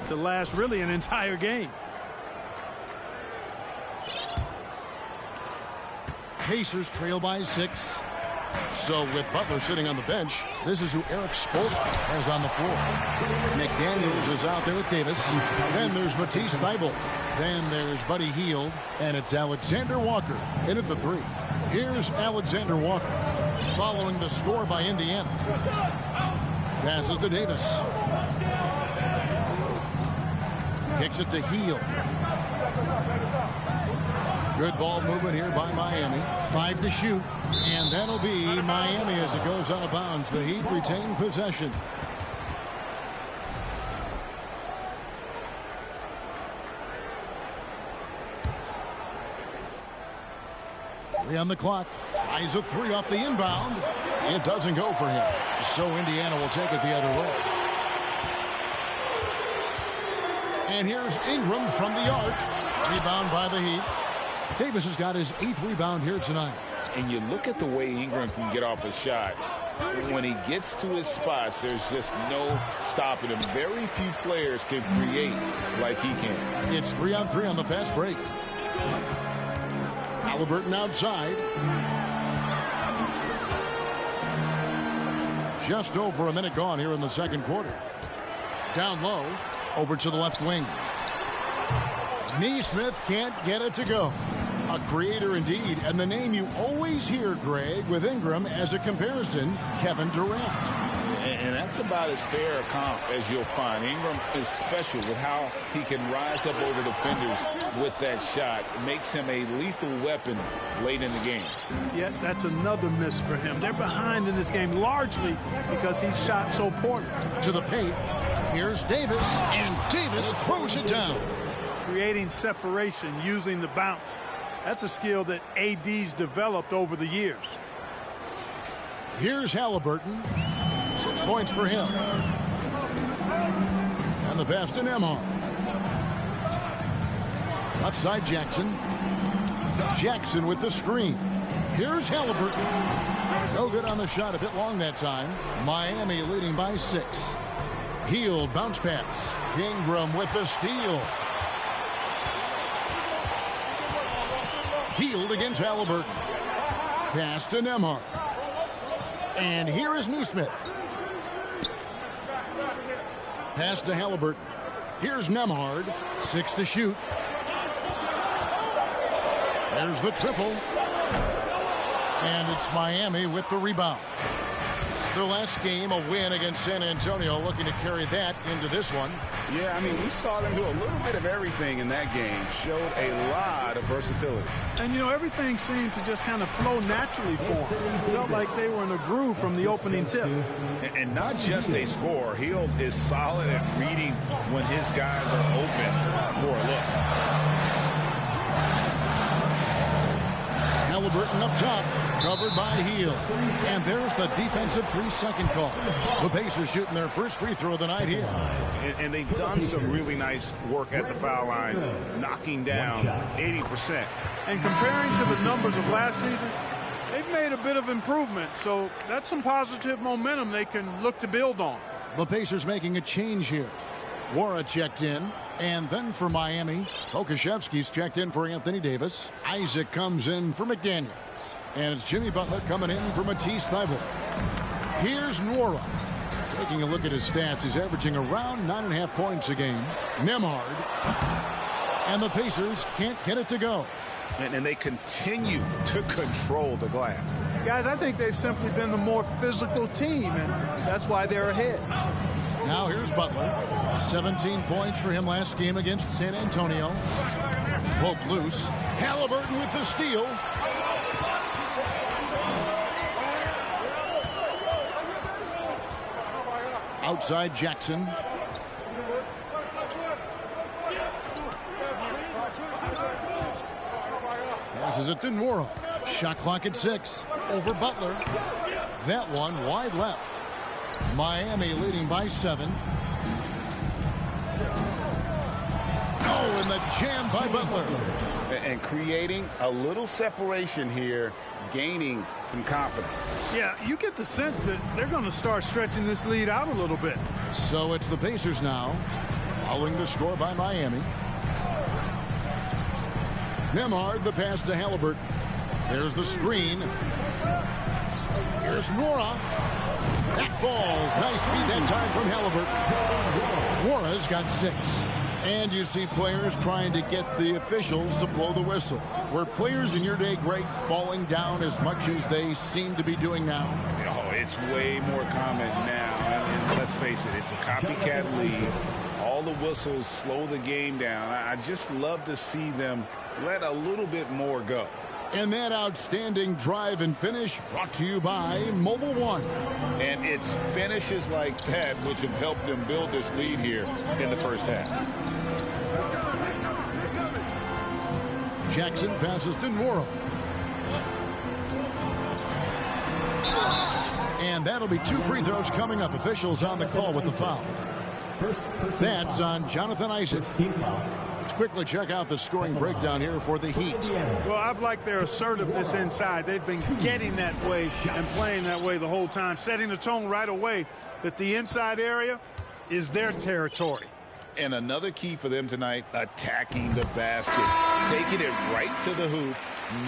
to last really an entire game. Pacers trail by 6. So with Butler sitting on the bench, this is who Eric Spoelstra has on the floor. McDaniels is out there with Davis. Then there's Matisse Thybulle. Then there's Buddy Hield. And it's Alexander Walker in at the 3. Here's Alexander Walker following the score by Indiana. Passes to Davis. Kicks it to Hield. Good ball movement here by Miami. 5 to shoot. And that'll be Miami as it goes out of bounds. The Heat retain possession. Three on the clock. Tries a 3 off the inbound. It doesn't go for him. So Indiana will take it the other way. And here's Ingram from the arc. Rebound by the Heat. Davis has got his 8th rebound here tonight. And you look at the way Ingram can get off a shot. When he gets to his spots, there's just no stopping him. Very few players can create like he can. It's 3-on-3 on the fast break. Halliburton outside. Just over a minute gone here in the second quarter. Down low, over to the left wing. Nesmith can't get it to go. A creator indeed, and the name you always hear, Greg, with Ingram as a comparison, Kevin Durant. And that's about as fair a comp as you'll find. Ingram is special with how he can rise up over defenders with that shot. It makes him a lethal weapon late in the game. Yeah, that's another miss for him. They're behind in this game largely because he shot so poorly. To the paint, here's Davis, and Davis throws it down. Creating separation using the bounce. That's a skill that AD's developed over the years. Here's Halliburton. 6 points for him. And the pass to Nembhard. Left side Jackson. Jackson with the screen. Here's Halliburton. No good on the shot. A bit long that time. Miami leading by 6. Hield bounce pass. Ingram with the steal. Hield against Halliburton. Pass to Nembhard. And here is Nesmith. Pass to Halliburton. Here's Nembhard. 6 to shoot. There's the triple. And it's Miami with the rebound. Their last game, a win against San Antonio, looking to carry that into this one. Yeah, I mean, we saw them do a little bit of everything in that game. Showed a lot of versatility. And, you know, everything seemed to just kind of flow naturally for them. Felt like they were in a groove from the opening tip. And not just a scorer. Hield is solid at reading when his guys are open for a look. Halliburton up top, covered by Hield. And there's the defensive 3-second call. The Pacers shooting their first free throw of the night here. And they've done some really nice work at the foul line, knocking down 80%. And comparing to the numbers of last season, they've made a bit of improvement. So that's some positive momentum they can look to build on. The Pacers making a change here. Wara checked in. And then for Miami, Pokusevski's checked in for Anthony Davis. Isaac comes in for McDaniels. And it's Jimmy Butler coming in for Matisse Thybulle. Here's Nwora. Taking a look at his stats, he's averaging around 9.5 points a game. Nembhard. And the Pacers can't get it to go. And they continue to control the glass. Guys, I think they've simply been the more physical team, and that's why they're ahead. Now here's Butler. 17 points for him last game against San Antonio. Poke loose. Halliburton with the steal. Outside Jackson. Passes it to Nwora. Shot clock at 6. Over Butler. That one wide left. Miami leading by 7. Oh, and the jam by Butler. And creating a little separation here, gaining some confidence. Yeah, you get the sense that they're going to start stretching this lead out a little bit. So it's the Pacers now. Following the score by Miami. Nembhard, the pass to Halliburton. There's the screen. Here's Nora. That falls. Nice feed that time from Halliburton. Nora's got 6. And you see players trying to get the officials to blow the whistle. Were players in your day, Greg, falling down as much as they seem to be doing now? Oh, it's way more common now. And let's face it, it's a copycat league. All the whistles slow the game down. I just love to see them let a little bit more go. And that outstanding drive and finish brought to you by Mobile One. And it's finishes like that which have helped them build this lead here in the first half. Jackson passes to Nora. And that'll be 2 free throws coming up. Officials on the call with the foul. That's on Jonathan Isaac. Let's quickly check out the scoring breakdown here for the Heat. Well, I've liked their assertiveness inside. They've been getting that way and playing that way the whole time, setting the tone right away that the inside area is their territory. And another key for them tonight, attacking the basket. Taking it right to the hoop,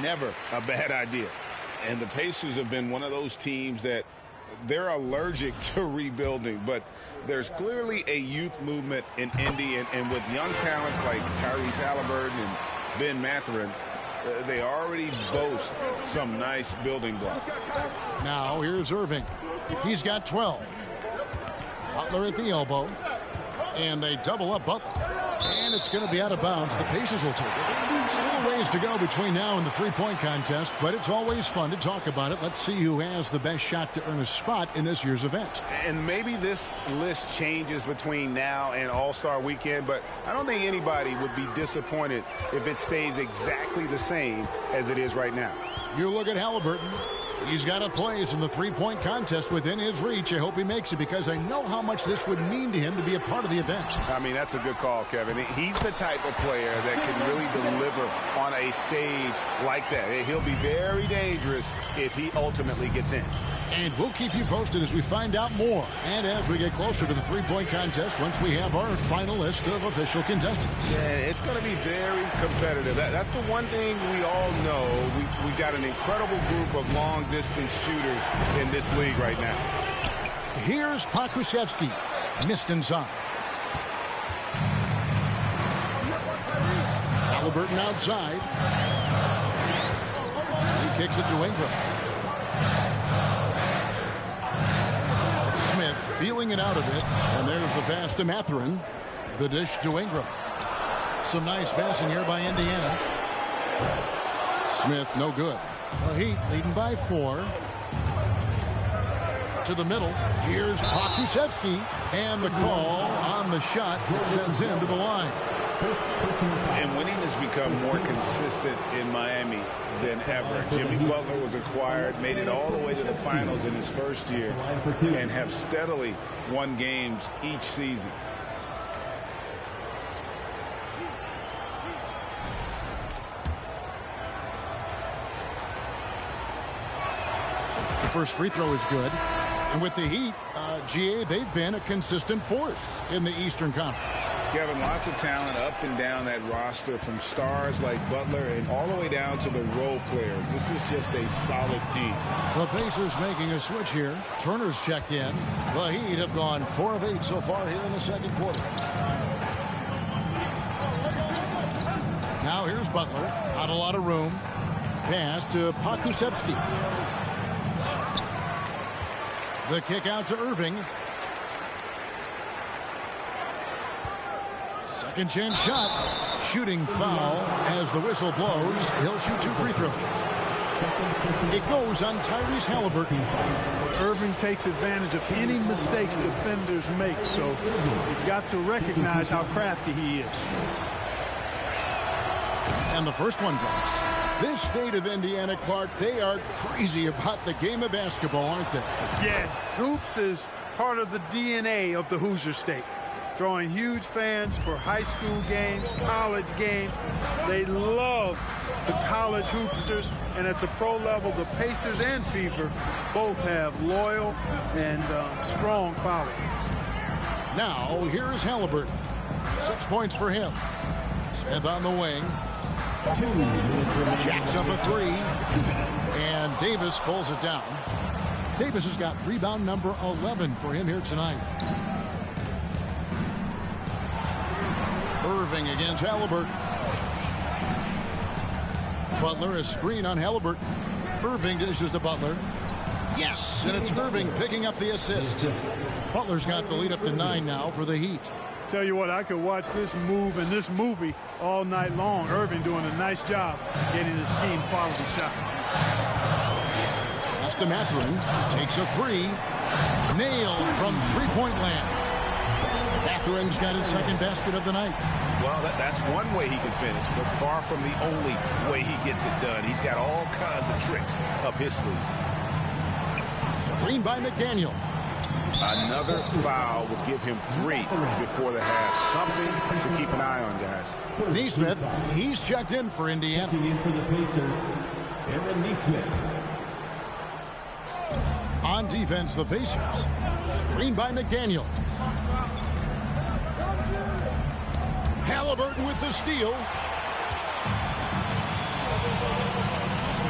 never a bad idea. And the Pacers have been one of those teams that they're allergic to rebuilding, but there's clearly a youth movement in Indy, and with young talents like Tyrese Halliburton and Ben Mathurin, they already boast some nice building blocks. Now here's Irving. He's got 12. Butler at the elbow. And they double up Butler. And it's going to be out of bounds. The Pacers will take it. There's a little ways to go between now and the three-point contest, but it's always fun to talk about it. Let's see who has the best shot to earn a spot in this year's event. And maybe this list changes between now and All-Star Weekend, but I don't think anybody would be disappointed if it stays exactly the same as it is right now. You look at Halliburton. He's got a place in the three-point contest within his reach. I hope he makes it because I know how much this would mean to him to be a part of the event. I mean, that's a good call, Kevin. He's the type of player that can really deliver on a stage like that. He'll be very dangerous if he ultimately gets in. And we'll keep you posted as we find out more. And as we get closer to the three-point contest, once we have our final list of official contestants. Yeah, it's going to be very competitive. That's the one thing we all know. We've got an incredible group of long-distance shooters in this league right now. Here's Pokusevski. Missed inside. Halliburton outside. He kicks it to Ingram. Smith feeling it out a bit, and there's the pass to Mathurin. The dish to Ingram. Some nice passing here by Indiana. Smith no good. The Heat leading by 4. To the middle. Here's Pokusevski, and the call on the shot that sends him to the line. And winning has become more consistent in Miami than ever. Jimmy Butler was acquired, made it all the way to the finals in his first year, and have steadily won games each season. The first free throw is good. And with the Heat, GA, they've been a consistent force in the Eastern Conference. Kevin, lots of talent up and down that roster, from stars like Butler and all the way down to the role players. This is just a solid team. The Pacers making a switch here. Turner's checked in. The Heat have gone 4 of 8 so far here in the second quarter. Now here's Butler. Not a lot of room. Pass to Pokusevski. The kick out to Irving. Second chance shot. Shooting foul as the whistle blows. He'll shoot 2 free throws. It goes on Tyrese Halliburton. Irving takes advantage of any mistakes defenders make, so you've got to recognize how crafty he is. And the first one drops. This state of Indiana, Clark, they are crazy about the game of basketball, aren't they? Yeah, hoops is part of the DNA of the Hoosier State. Drawing huge fans for high school games, college games. They love the college hoopsters, and at the pro level, the Pacers and Fever both have loyal and strong followings. Now, here's Halliburton. 6 points for him. Smith on the wing. Jacks up a three. And Davis pulls it down. Davis has got rebound number 11 for him here tonight. Irving against Halliburton. Butler, a screen on Halliburton. Irving dishes to Butler. Yes, and it's Irving picking up the assist. Butler's got the lead up to 9 now for the Heat. Tell you what, I could watch this move and this movie all night long. Irving doing a nice job getting his team quality shots. Pass to Mathurin, takes a three. Nailed from three-point land. Mathurin's got his second basket of the night. Well, that's one way he can finish, but far from the only way he gets it done. He's got all kinds of tricks up his sleeve. Screen by McDaniel. Another foul would give him 3 before the half. Something to keep an eye on, guys. Nesmith, he's checked in for Indiana. Checking in for the Pacers, Aaron Nesmith. On defense, the Pacers. Screen by McDaniel. Halliburton with the steal.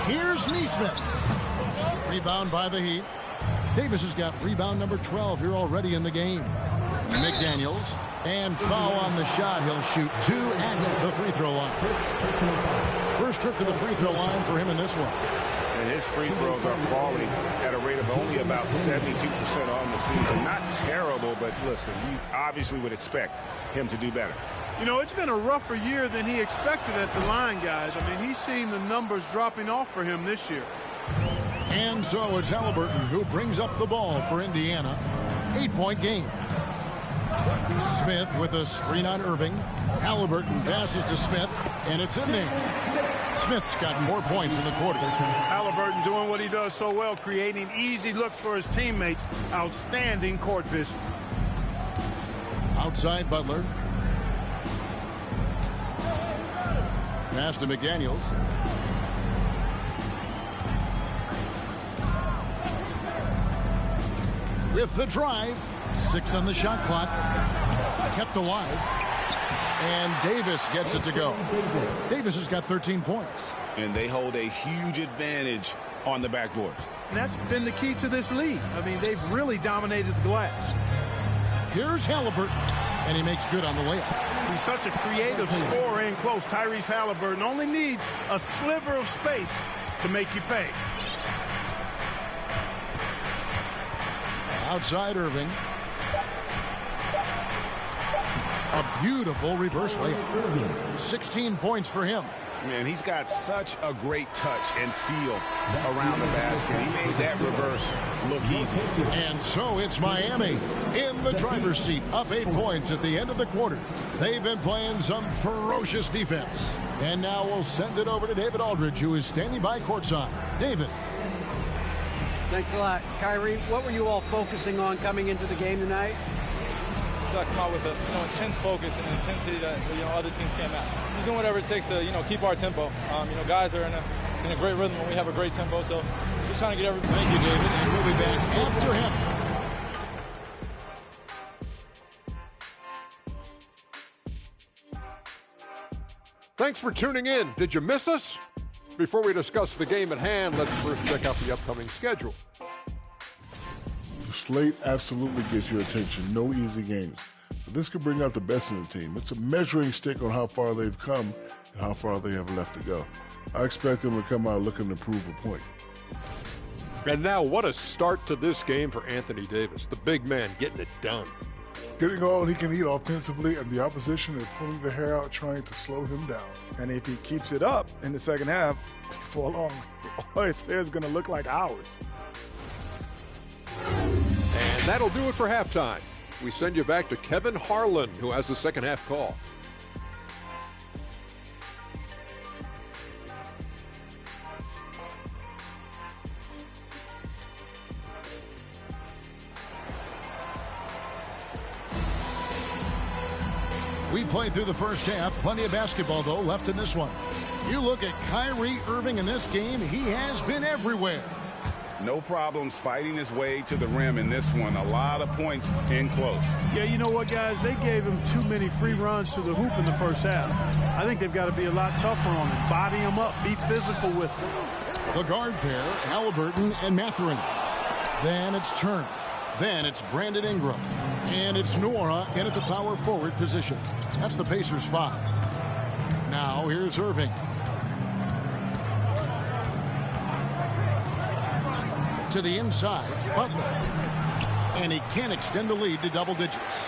Here's Nesmith. Rebound by the Heat. Davis has got rebound number 12 here already in the game. McDaniels. And foul on the shot. He'll shoot 2 at the free throw line. First trip to the free throw line for him in this one. And his free throws are falling at a rate of only about 72% on the season. Not terrible, but listen, you obviously would expect him to do better. You know, it's been a rougher year than he expected at the line, guys. I mean, he's seen the numbers dropping off for him this year. And so it's Halliburton who brings up the ball for Indiana. 8-point game. Smith with a screen on Irving. Halliburton passes to Smith, and it's in there. Smith's got 4 points in the quarter. Halliburton doing what he does so well, creating easy looks for his teammates. Outstanding court vision. Outside Butler. Pass to McDaniels. With the drive. 6 on the shot clock. Kept alive. And Davis gets it to go. Davis has got 13 points. And they hold a huge advantage on the backboards. And that's been the key to this league. I mean, they've really dominated the glass. Here's Halliburton. And he makes good on the layup. He's such a creative scorer in close. Tyrese Halliburton only needs a sliver of space to make you pay. Outside Irving. A beautiful reverse layup. 16 points for him. Man, he's got such a great touch and feel around the basket. He made that reverse look easy. And so it's Miami in the driver's seat, up 8 points at the end of the quarter. They've been playing some ferocious defense. And now we'll send it over to David Aldridge, who is standing by courtside. David. Thanks a lot. Kyrie, what were you all focusing on coming into the game tonight? To come out with a intense focus and intensity that other teams can't match. Just doing whatever it takes to keep our tempo. Guys are in a great rhythm when we have a great tempo. So just trying to get everything. Thank you, David, and we'll be back after him. Thanks for tuning in. Did you miss us? Before we discuss the game at hand, let's first check out the upcoming schedule. The slate absolutely gets your attention. No easy games. But this could bring out the best in the team. It's a measuring stick on how far they've come and how far they have left to go. I expect them to come out looking to prove a point. And now, what a start to this game for Anthony Davis, the big man getting it done. Getting all he can eat offensively, and the opposition is pulling their hair out trying to slow him down. And if he keeps it up in the second half, before long, his hair is going to look like ours. And that'll do it for halftime. We send you back to Kevin Harlan, who has the second half call. We played through the first half. Plenty of basketball, though, left in this one. You look at Kyrie Irving in this game, he has been everywhere. No problems fighting his way to the rim in this one. A lot of points in close. Yeah, you know what, guys? They gave him too many free runs to the hoop in the first half. I think they've got to be a lot tougher on him. Body him up. Be physical with him. The guard pair, Halliburton and Mathurin. Then it's Turner. Then it's Brandon Ingram. And it's Nora in at the power forward position. That's the Pacers 5. Now here's Irving. To the inside, Butler. And he can't extend the lead to double digits.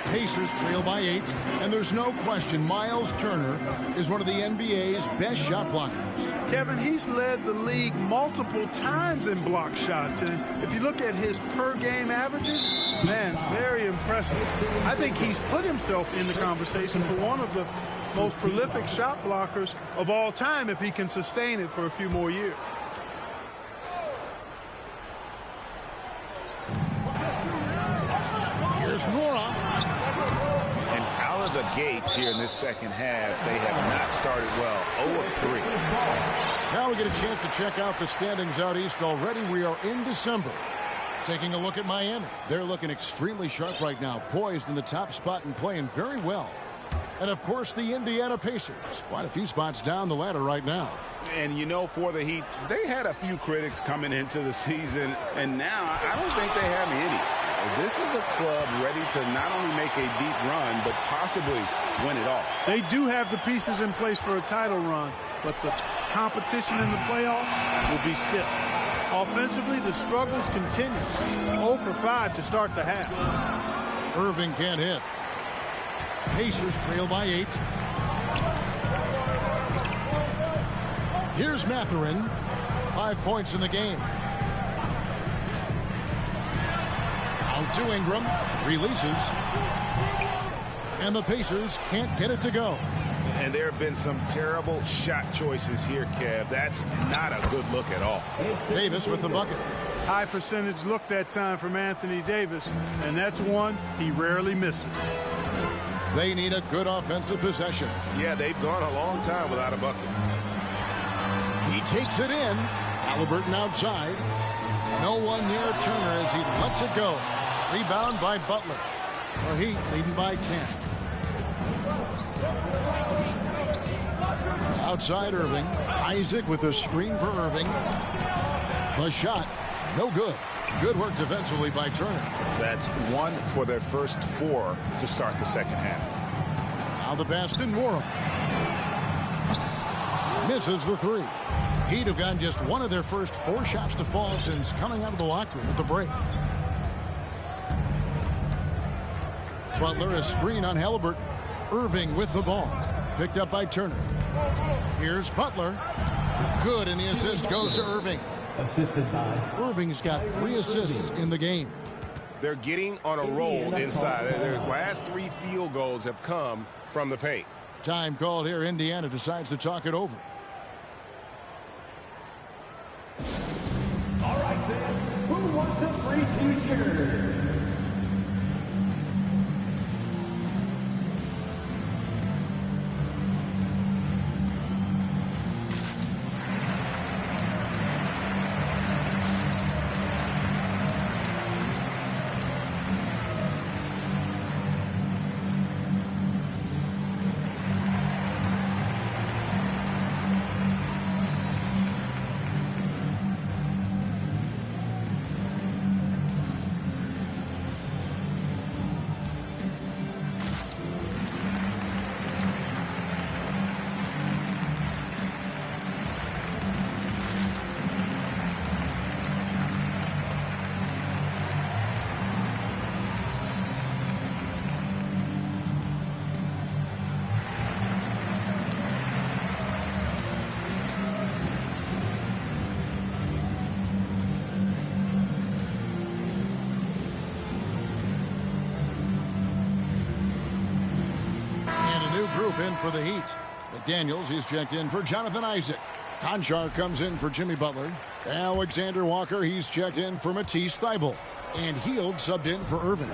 Pacers trail by 8, and there's no question Myles Turner is one of the NBA's best shot blockers. Kevin, he's led the league multiple times in block shots, and if you look at his per-game averages, man, very impressive. I think he's put himself in the conversation for one of the most prolific shot blockers of all time if he can sustain it for a few more years. Here's Nora. And out of the gates here in this second half, they have not started well. 0 of 3. Now we get a chance to check out the standings out east already. We are in December. Taking a look at Miami. They're looking extremely sharp right now, poised in the top spot and playing very well. And, of course, the Indiana Pacers. Quite a few spots down the ladder right now. And, you know, for the Heat, they had a few critics coming into the season, and now I don't think they have any. This is a club ready to not only make a deep run, but possibly win it all. They do have the pieces in place for a title run, but the competition in the playoffs will be stiff. Offensively, the struggles continue. 0 for 5 to start the half. Irving can't hit. Pacers trail by 8. Here's Mathurin. 5 points in the game. Out to Ingram. Releases. And the Pacers can't get it to go. And there have been some terrible shot choices here, Kev. That's not a good look at all. Davis with the bucket. High percentage look that time from Anthony Davis, and that's one he rarely misses. They need a good offensive possession. Yeah, they've gone a long time without a bucket. He takes it in. Halliburton outside. No one near Turner as he lets it go. Rebound by Butler. The Heat leading by 10. Outside Irving. Isaac with the screen for Irving. The shot, no good. Good work defensively by Turner. That's 1 for their first 4 to start the second half. Now the pass to Nora. Misses the 3. Heat have gotten just 1 of their first 4 shots to fall since coming out of the locker room at the break. Butler a screen on Halliburton. Irving with the ball. Picked up by Turner. Here's Butler. Good, and the assist goes to Irving. Assisted by Irving's got 3 assists in the game. They're getting on a roll inside. Their last 3 field goals have come from the paint. Time called here. Indiana decides to talk it over. All right, then. Who wants a free T-shirt? In for the Heat. McDaniels, he's checked in for Jonathan Isaac. Conchar comes in for Jimmy Butler. Alexander Walker, he's checked in for Matisse Thybulle. And Hield subbed in for Irving.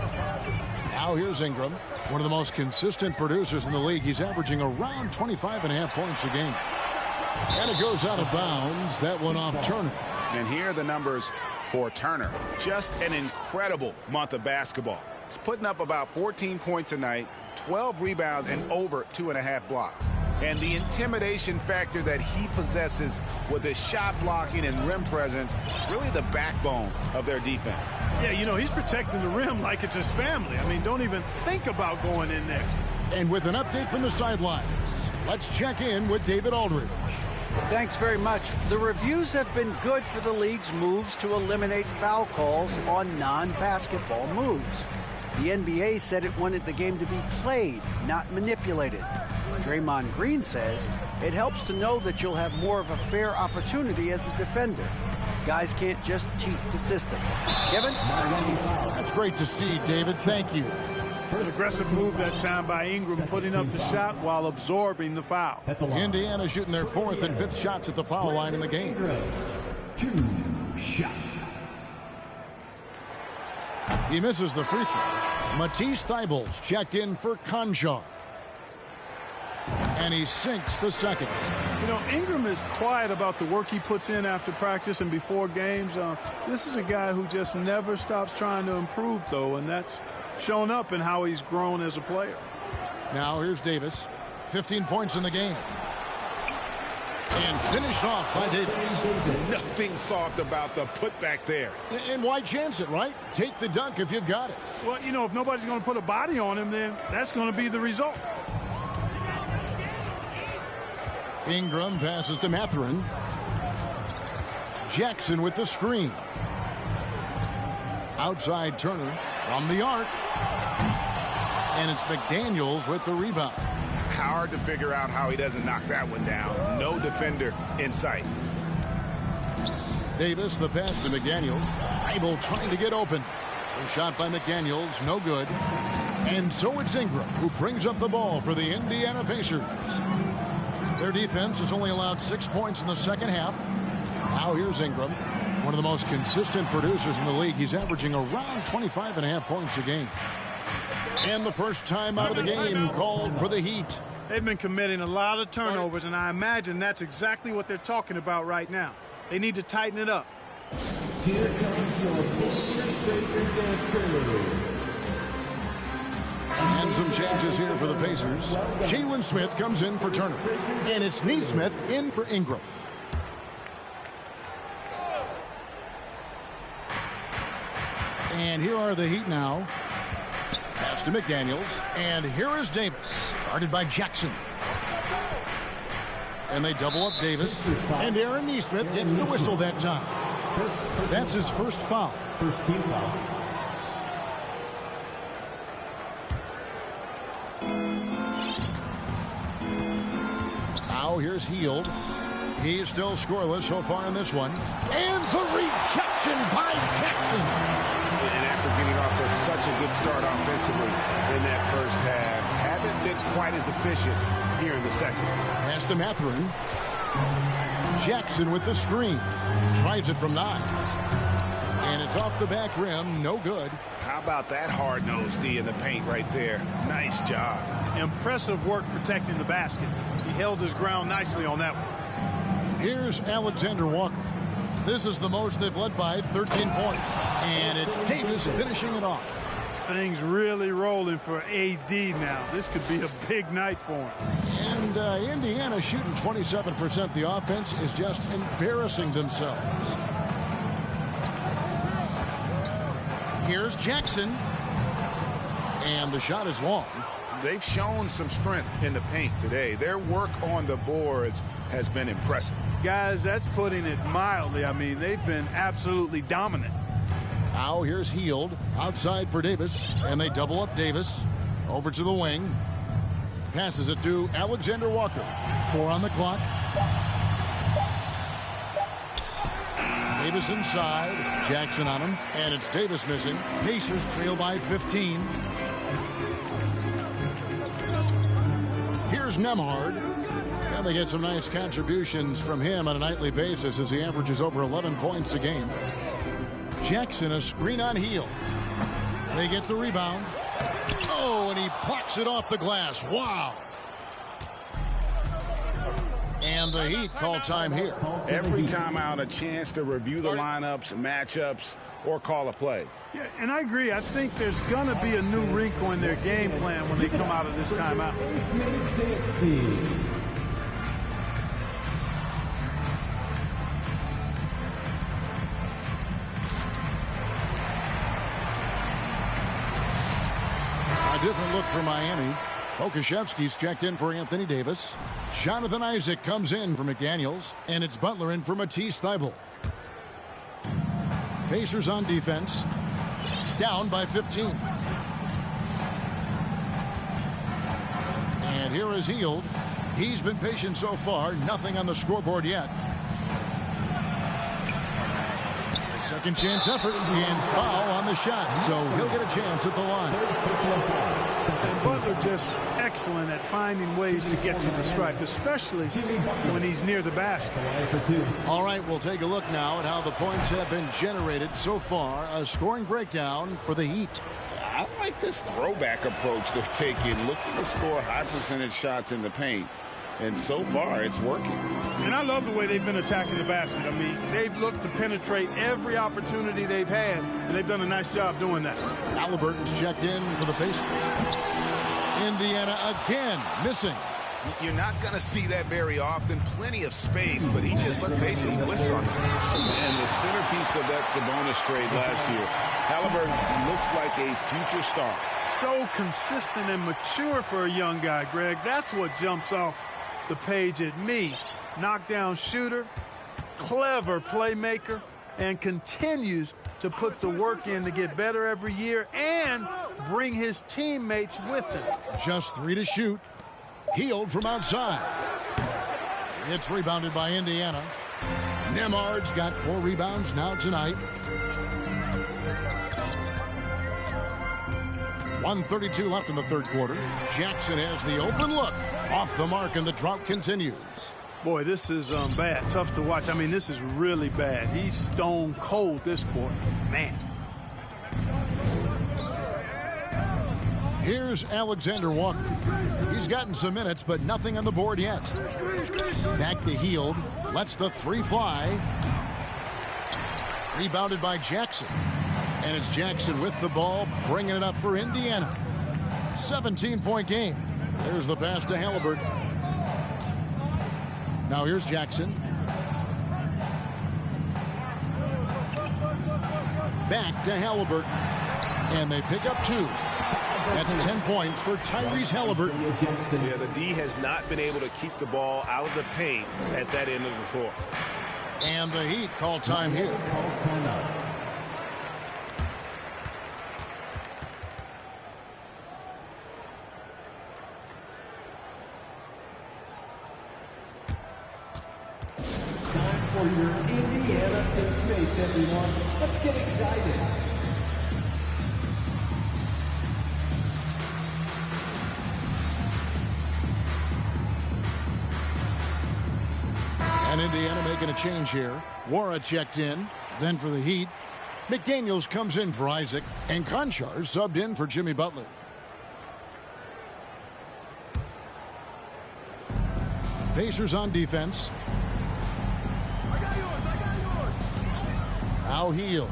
Now here's Ingram, one of the most consistent producers in the league. He's averaging around 25.5 points a game. And it goes out of bounds. That one off Turner. And here are the numbers for Turner. Just an incredible month of basketball. He's putting up about 14 points a night, 12 rebounds, and over 2.5 blocks. And the intimidation factor that he possesses with his shot blocking and rim presence, really the backbone of their defense. Yeah, you know, he's protecting the rim like it's his family. I mean, don't even think about going in there. And with an update from the sidelines, let's check in with David Aldridge. Thanks very much. The reviews have been good for the league's moves to eliminate foul calls on non-basketball moves. The NBA said it wanted the game to be played, not manipulated. Draymond Green says it helps to know that you'll have more of a fair opportunity as a defender. Guys can't just cheat the system. Kevin? That's great to see, David. Thank you. First aggressive move that time by Ingram, putting up the shot while absorbing the foul. Indiana shooting their 4th and 5th shots at the foul line in the game. 2 shots. He misses the free throw. Matisse Thybulle checked in for Conjar. And he sinks the second. You know, Ingram is quiet about the work he puts in after practice and before games. This is a guy who just never stops trying to improve, though, and that's shown up in how he's grown as a player. Now here's Davis. 15 points in the game. And finished off by Davis. Nothing soft about the putback there. And why chance it, right? Take the dunk if you've got it. Well, you know, if nobody's going to put a body on him, then that's going to be the result. Ingram passes to Mathurin. Jackson with the screen. Outside Turner from the arc. And it's McDaniels with the rebound. Hard to figure out how he doesn't knock that one down. No defender in sight. Davis, the pass to McDaniels. Thybulle trying to get open. The shot by McDaniels, no good. And so it's Ingram who brings up the ball for the Indiana Pacers. Their defense has only allowed 6 points in the second half. Now here's Ingram, one of the most consistent producers in the league. He's averaging around 25.5 points a game. And the first time out of the game called for the Heat. They've been committing a lot of turnovers, and I imagine that's exactly what they're talking about right now. They need to tighten it up. Here comes your And some changes here for the Pacers. Jalen Smith comes in for Turner. And it's Nesmith in for Ingram. And here are the Heat now. Pass to McDaniels. And here is Davis. Guarded by Jackson. And they double up Davis. And Aaron Nesmith gets the whistle that time. That's his first foul. First team foul. Now here's Hield. He's still scoreless so far in this one. And the rejection by Jackson. And after getting off to such a good start offensively in that first half, haven't been quite as efficient here in the second. Pass to Mathurin. Jackson with the screen. Tries it from 9. And it's off the back rim. No good. How about that hard-nosed D in the paint right there? Nice job. Impressive work protecting the basket. He held his ground nicely on that one. Here's Alexander Walker. This is the most they've led by, 13 points. And it's Davis finishing it off. Things really rolling for AD now. This could be a big night for him. And Indiana shooting 27%. The offense is just embarrassing themselves. Here's Jackson. And the shot is long. They've shown some strength in the paint today. Their work on the boards has been impressive. Guys, that's putting it mildly. I mean, they've been absolutely dominant. Now here's Hield outside for Davis, and they double up Davis over to the wing. Passes it to Alexander Walker. 4 on the clock. Davis inside. Jackson on him, and it's Davis missing. Pacers trail by 15. Here's Nembhard. And they get some nice contributions from him on a nightly basis as he averages over 11 points a game. Jackson, a screen on Hield. They get the rebound. Oh, and he plucks it off the glass. Wow. And the Heat call time here. Every timeout, a chance to review the lineups, matchups, or call a play. Yeah, and I agree. I think there's going to be a new wrinkle in their game plan when they come out of this timeout. A different look for Miami. Okashevsky's checked in for Anthony Davis. Jonathan Isaac comes in for McDaniels. And it's Butler in for Matisse Thybulle. Pacers on defense. Down by 15. And here is Hield. He's been patient so far. Nothing on the scoreboard yet. A second chance effort and foul on the shot. So he'll get a chance at the line. And Butler just excellent at finding ways to get to the stripe, especially when he's near the basket. All right, we'll take a look now at how the points have been generated so far. A scoring breakdown for the Heat. I like this throwback approach they're taking, looking to score high percentage shots in the paint. And so far, it's working. And I love the way they've been attacking the basket. I mean, they've looked to penetrate every opportunity they've had, and they've done a nice job doing that. Halliburton's checked in for the Pacers. Indiana again missing. You're not going to see that very often. Plenty of space, but he just, let's face it, he whiffs on it. And the centerpiece of that Sabonis trade last year, Halliburton looks like a future star. So consistent and mature for a young guy, Greg. That's what jumps off the page at me. Knockdown shooter, clever playmaker, and continues to put the work in to get better every year and bring his teammates with him. Just 3 to shoot. Hield from outside. It's rebounded by Indiana. Nemard's got 4 rebounds now tonight. 1:32 left in the third quarter. Jackson has the open look. Off the mark, and the drought continues. Boy, this is bad. Tough to watch. I mean, this is really bad. He's stone cold this quarter. Man. Here's Alexander Walker. He's gotten some minutes, but nothing on the board yet. Back to Hield. Lets the 3 fly. Rebounded by Jackson. And it's Jackson with the ball, bringing it up for Indiana. 17-point game. There's the pass to Halliburton. Now here's Jackson. Back to Halliburton. And they pick up 2. That's 10 points for Tyrese Halliburton. Yeah, the D has not been able to keep the ball out of the paint at that end of the floor. And the Heat call time here. For your Indiana teammates, everyone. Let's get excited. And Indiana making a change here. Wara checked in. Then for the Heat, McDaniels comes in for Isaac. And Conchar subbed in for Jimmy Butler. Pacers on defense. Now Hield.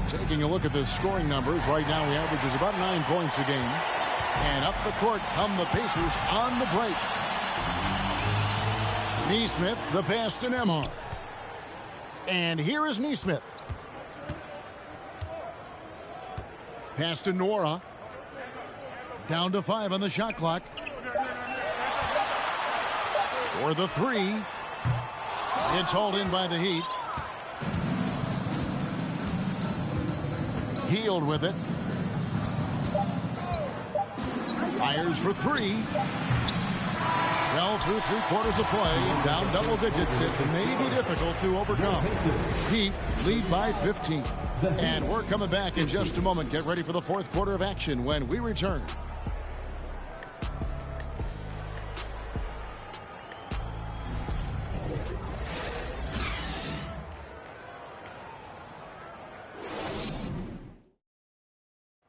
Taking a look at the scoring numbers. Right now he averages about 9 points a game. And up the court come the Pacers on the break. Neesmith, the pass to Nembhard. And here is Neesmith. Pass to Nwora. Down to 5 on the shot clock. For the 3. It's hauled in by the Heat. Hield with it. Fires for 3. Well, through 3/4 of play, down double digits, it may be difficult to overcome. Heat lead by 15. And we're coming back in just a moment. Get ready for the 4th quarter of action when we return.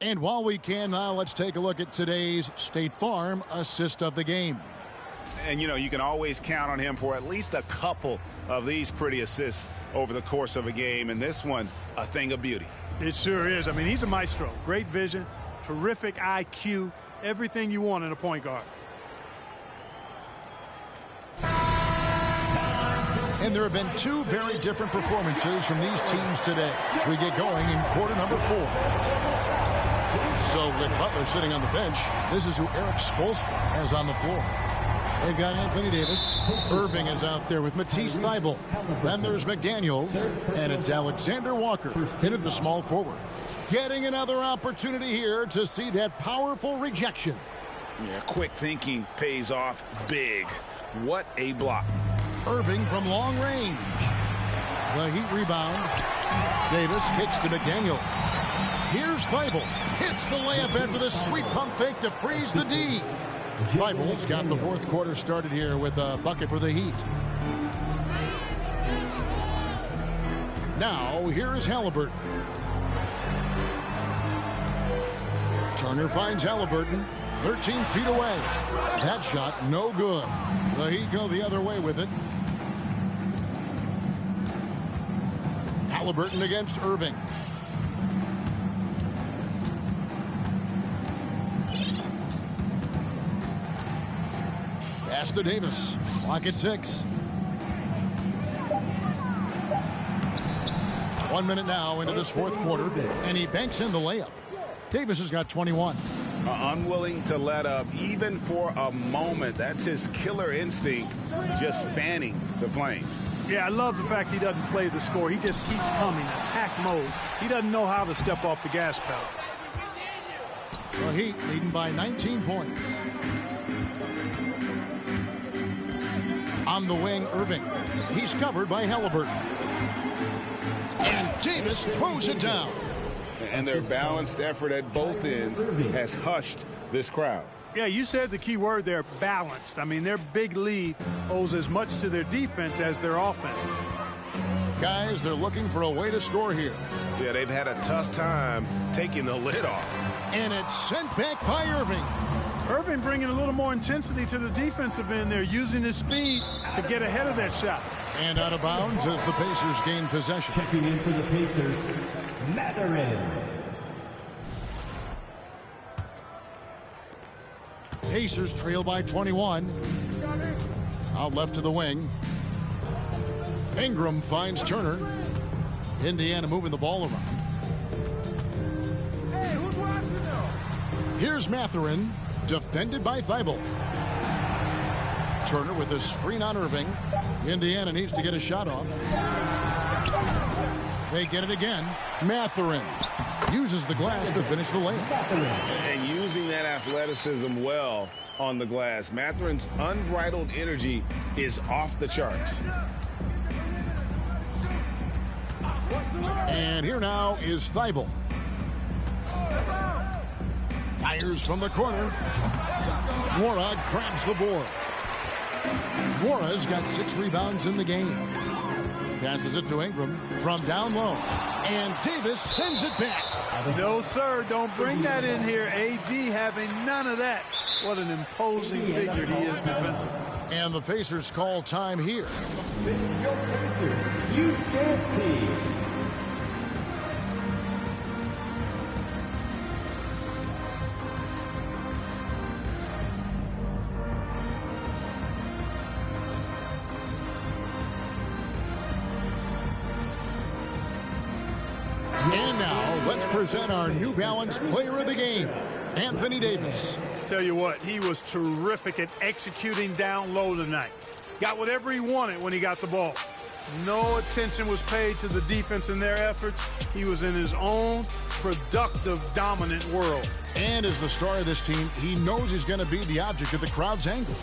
And while we can now, let's take a look at today's State Farm assist of the game. And, you know, you can always count on him for at least a couple of these pretty assists over the course of a game. And this one, a thing of beauty. It sure is. I mean, he's a maestro. Great vision, terrific IQ, everything you want in a point guard. And there have been two very different performances from these teams today as we get going in quarter number 4. So with Butler sitting on the bench, this is who Eric Spoelstra has on the floor. They've got Anthony Davis. Irving is out there with Matisse Thybulle. Then there's McDaniels. And it's Alexander Walker hit at the small forward. Getting another opportunity here to see that powerful rejection. Yeah, quick thinking pays off big. What a block. Irving from long range. The Heat rebound. Davis kicks to McDaniels. Here's Thybulle. Hits the layup in for the sweet pump fake to freeze the D. Thybulle's got the fourth quarter started here with a bucket for the Heat. Now, here is Halliburton. Turner finds Halliburton 13 feet away. That shot, no good. The Heat go the other way with it. Halliburton against Irving. Pass to Davis. Clock at 6. 1 minute now into this fourth quarter, and he banks in the layup. Davis has got 21. Unwilling to let up even for a moment. That's his killer instinct, just fanning the flames. Yeah, I love the fact he doesn't play the score. He just keeps coming, attack mode. He doesn't know how to step off the gas pedal. The Heat leading by 19 points. On the wing, Irving. He's covered by Halliburton. And Davis throws it down. And their balanced effort at both ends has hushed this crowd. Yeah, you said the key word there, balanced. I mean, their big lead owes as much to their defense as their offense. Guys, they're looking for a way to score here. Yeah, they've had a tough time taking the lid off. And it's sent back by Irving. Irving bringing a little more intensity to the defensive end there, using his speed to get ahead of that shot. And out of bounds as the Pacers gain possession. Checking in for the Pacers, Mathurin. Pacers trail by 21. Out left to the wing. Ingram finds Turner. Indiana moving the ball around. Hey, who's watching now? Here's Mathurin, defended by Thybulle. Turner with a screen on Irving. Indiana needs to get a shot off. They get it again. Mathurin uses the glass to finish the layup. And using that athleticism well on the glass. Mathurin's unbridled energy is off the charts. And here now is Thybulle. Fires from the corner. Wara grabs the board. Wara's got 6 rebounds in the game. Passes it to Ingram from down low. And Davis sends it back. No, sir. Don't bring that in here. AD having none of that. What an imposing figure he is defensively. And the Pacers call time here. This is your Pacers Youth Dance Team. And now, let's present our New Balance Player of the Game, Anthony Davis. Tell you what, he was terrific at executing down low tonight. Got whatever he wanted when he got the ball. No attention was paid to the defense in their efforts. He was in his own productive, dominant world. And as the star of this team, he knows he's going to be the object of the crowd's anger.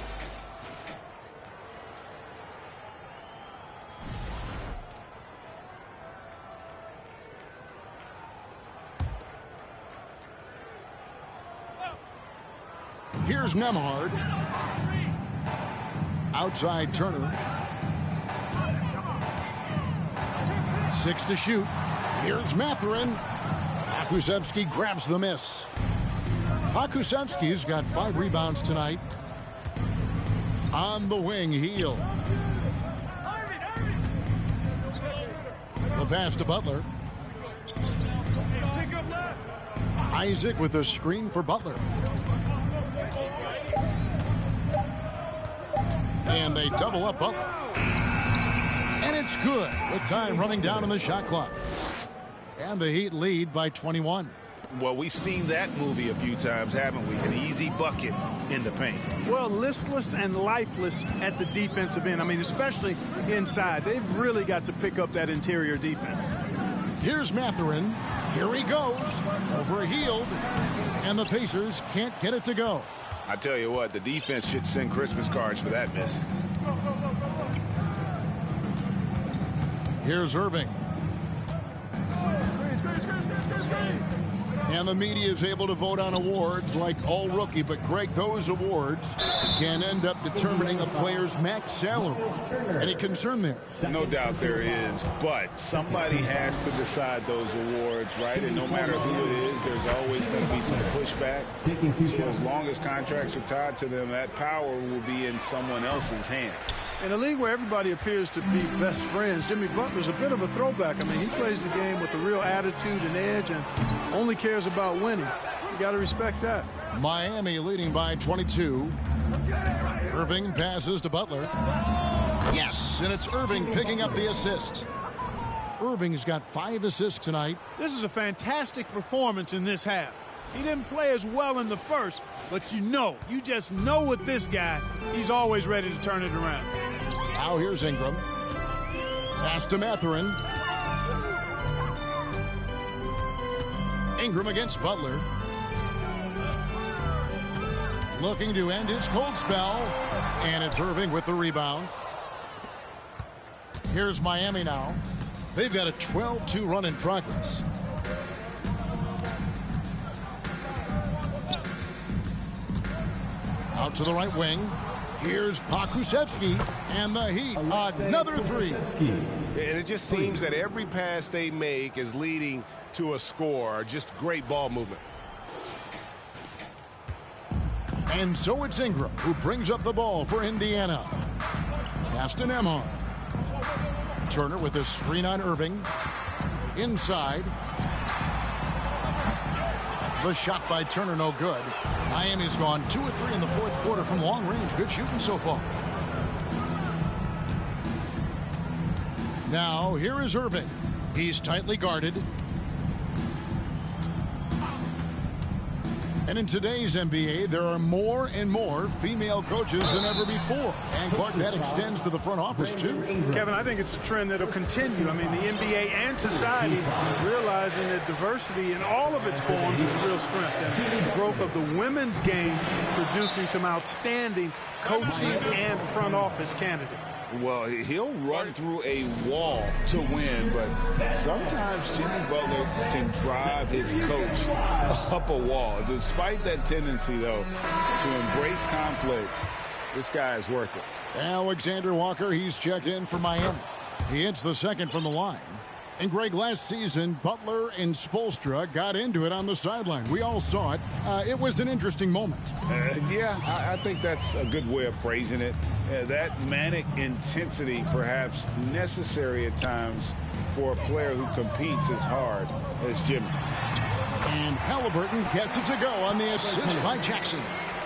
Here's Nembhard. Outside Turner. 6 to shoot. Here's Mathurin. Pokusevski grabs the miss. Pokusevski's got 5 rebounds tonight. On the wing, Hield. The pass to Butler. Isaac with a screen for Butler. And they double up Butler. And it's good with time running down on the shot clock. And the Heat lead by 21. Well, we've seen that movie a few times, haven't we? An easy bucket in the paint. Well, listless and lifeless at the defensive end. I mean, especially inside. They've really got to pick up that interior defense. Here's Mathurin. Here he goes. Over Hield. And the Pacers can't get it to go. I tell you what, the defense should send Christmas cards for that miss. Here's Irving. And the media is able to vote on awards like all rookie, but Greg, those awards can end up determining a player's max salary. Any concern there? No doubt there is, but somebody has to decide those awards, right? And no matter who it is, there's always going to be some pushback. So as long as contracts are tied to them, that power will be in someone else's hand. In a league where everybody appears to be best friends, Jimmy Butler's a bit of a throwback. I mean, he plays the game with a real attitude and edge and only cares about winning. You got to respect that. Miami leading by 22. Irving passes to Butler. Yes, and it's Irving picking up the assist. Irving's got 5 assists tonight. This is a fantastic performance in this half. He didn't play as well in the first, but you just know with this guy, he's always ready to turn it around. Now here's Ingram. Pass to Mathurin. Ingram against Butler. Looking to end his cold spell. And it's Irving with the rebound. Here's Miami now. They've got a 12-2 run in progress. Out to the right wing. Here's Pokusevski, and the Heat, another three. And it just seems that every pass they make is leading to a score. Just great ball movement. And so it's Ingram who brings up the ball for Indiana. Pass to Nembhard. Turner with a screen on Irving. Inside. The shot by Turner, no good. Miami's gone 2 of 3 in the fourth quarter from long range. Good shooting so far. Now, here is Irving. He's tightly guarded. And in today's NBA, there are more and more female coaches than ever before. And Clark, that extends to the front office, too. Kevin, I think it's a trend that will continue. I mean, the NBA and society realizing that diversity in all of its forms is a real strength. And the growth of the women's game producing some outstanding coaching and front office candidates. Well, he'll run through a wall to win, but sometimes Jimmy Butler can drive his coach up a wall. Despite that tendency, though, to embrace conflict, this guy is working. Alexander Walker, he's checked in for Miami. He hits the second from the line. And Greg, last season, Butler and Spoelstra got into it on the sideline. We all saw it. It was an interesting moment. Yeah, I think that's a good way of phrasing it. That manic intensity, perhaps necessary at times for a player who competes as hard as Jimmy. And Halliburton gets it to go on the assist by Jackson.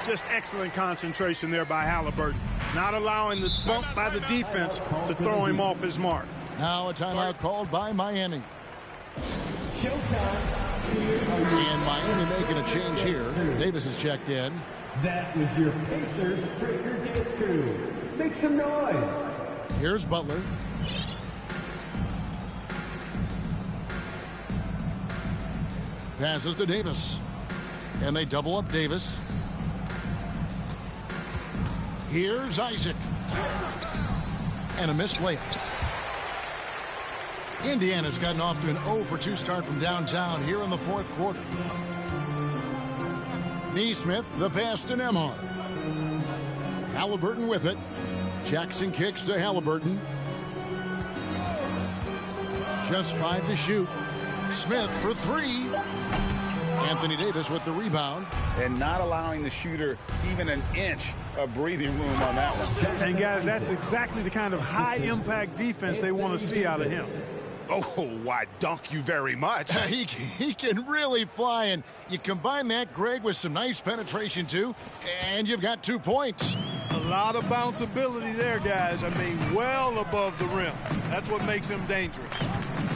Just excellent concentration there by Halliburton. Not allowing the bump by the defense to throw him off his mark. Now a timeout called by Miami. And Miami making a change here. Davis is checked in. That was your Pacers breaker dance crew. Make some noise. Here's Butler. Passes to Davis. And they double up Davis. Here's Isaac. And a missed layup. Indiana's gotten off to an 0-for-2 start from downtown here in the fourth quarter. Neesmith, the pass to Nembhard. Halliburton with it. Jackson kicks to Halliburton. Just 5 to shoot. Smith for 3. Anthony Davis with the rebound. And not allowing the shooter even an inch of breathing room on that one. And, guys, that's exactly the kind of high-impact defense they want to see out of him. Oh, why, dunk you very much. He can really fly, and you combine that, Greg, with some nice penetration, too, and you've got 2 points. A lot of bounceability there, guys. I mean, well above the rim. That's what makes him dangerous.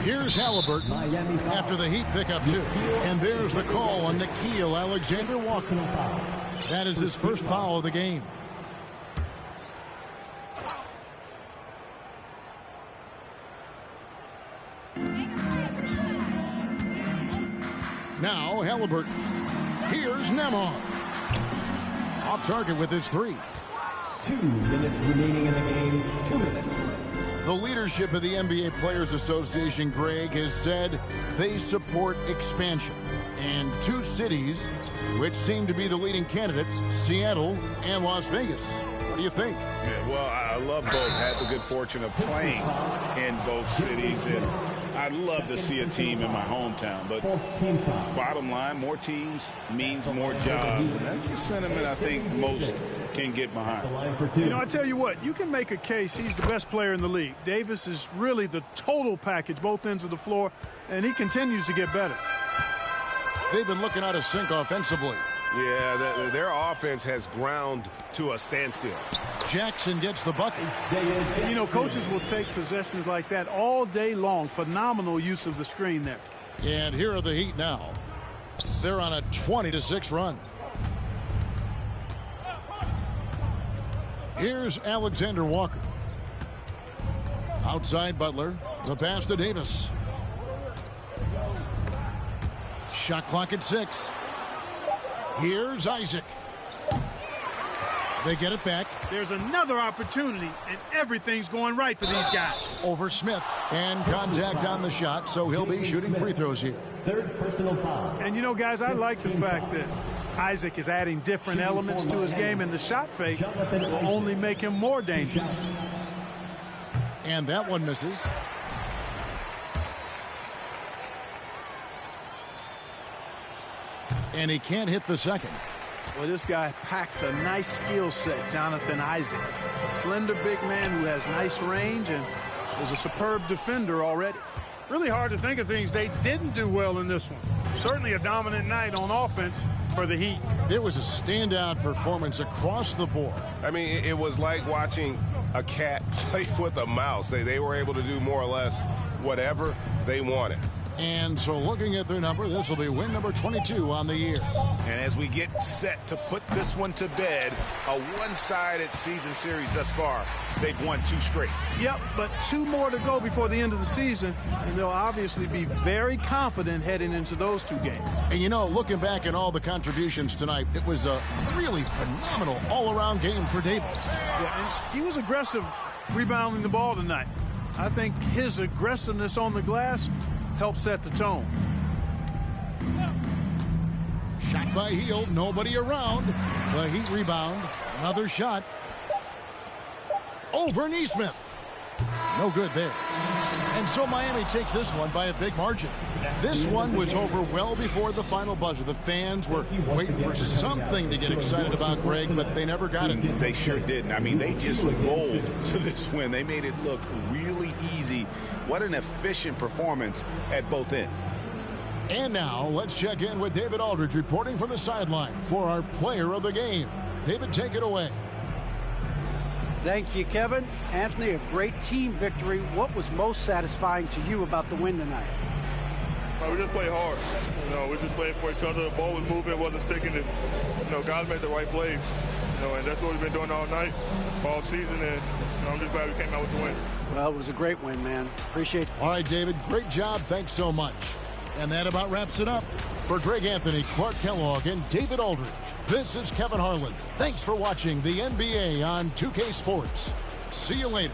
Here's Halliburton after the Heat pick up 2. And there's the call on Nickeil Alexander-Walker. That is his first foul of the game. Now Halliburton. Here's Nemar. Off target with his 3. 2 minutes remaining in the game. 2 minutes. The leadership of the NBA Players Association, Greg, has said they support expansion. And 2 cities which seem to be the leading candidates, Seattle and Las Vegas. What do you think? Yeah, well, I love both. Had the good fortune of playing in both cities, and I'd love to see a team in my hometown. But bottom line, more teams means more jobs, and that's the sentiment I think most can get behind. You know, I tell you what, you can make a case he's the best player in the league. Davis is really the total package, both ends of the floor, and he continues to get better. They've been looking out of sync offensively. Yeah, their offense has ground to a standstill. Jackson gets the bucket. You know, coaches will take possessions like that all day long. Phenomenal use of the screen there. And here are the Heat now. They're on a 20-6 run. Here's Alexander Walker. Outside Butler. The pass to Davis. Shot clock at 6. Here's Isaac. They get it back. There's another opportunity, and everything's going right for these guys. Over Smith. And contact on the shot, so he'll be shooting free throws here. 3rd personal foul. And, you know, guys, I like the fact that Isaac is adding different elements to his game, and the shot fake will only make him more dangerous. And that one misses. And he can't hit the second. Well, this guy packs a nice skill set, Jonathan Isaac. A slender big man who has nice range and is a superb defender already. Really hard to think of things they didn't do well in this one. Certainly a dominant night on offense for the Heat. It was a standout performance across the board. I mean, it was like watching a cat play with a mouse. They were able to do more or less whatever they wanted. And so looking at their number, this will be win number 22 on the year. And as we get set to put this one to bed, a one-sided season series thus far, they've won 2 straight. Yep, but 2 more to go before the end of the season, and they'll obviously be very confident heading into those 2 games. And, you know, looking back at all the contributions tonight, it was a really phenomenal all-around game for Davis. Yeah, and he was aggressive rebounding the ball tonight. I think his aggressiveness on the glass help set the tone. Shot by Heel, nobody around. The Heat rebound, another shot. Over Nesmith. No good there. And so Miami takes this one by a big margin. This one was over well before the final buzzer. The fans were waiting for something to get excited about, Greg, but they never got it. They sure didn't. I mean, they just rolled to this win. They made it look really easy. What an efficient performance at both ends. And now let's check in with David Aldridge reporting from the sideline for our player of the game. David, take it away. Thank you, Kevin. Anthony, a great team victory. What was most satisfying to you about the win tonight? We just played hard. You know, we just played for each other. The ball was moving, wasn't sticking. And, you know, guys made the right plays. You know, and that's what we've been doing all night, all season. And you know, I'm just glad we came out with the win. Well, it was a great win, man. Appreciate it. All right, David, great job. Thanks so much. And that about wraps it up. For Greg Anthony, Clark Kellogg, and David Aldridge, this is Kevin Harlan. Thanks for watching the NBA on 2K Sports. See you later.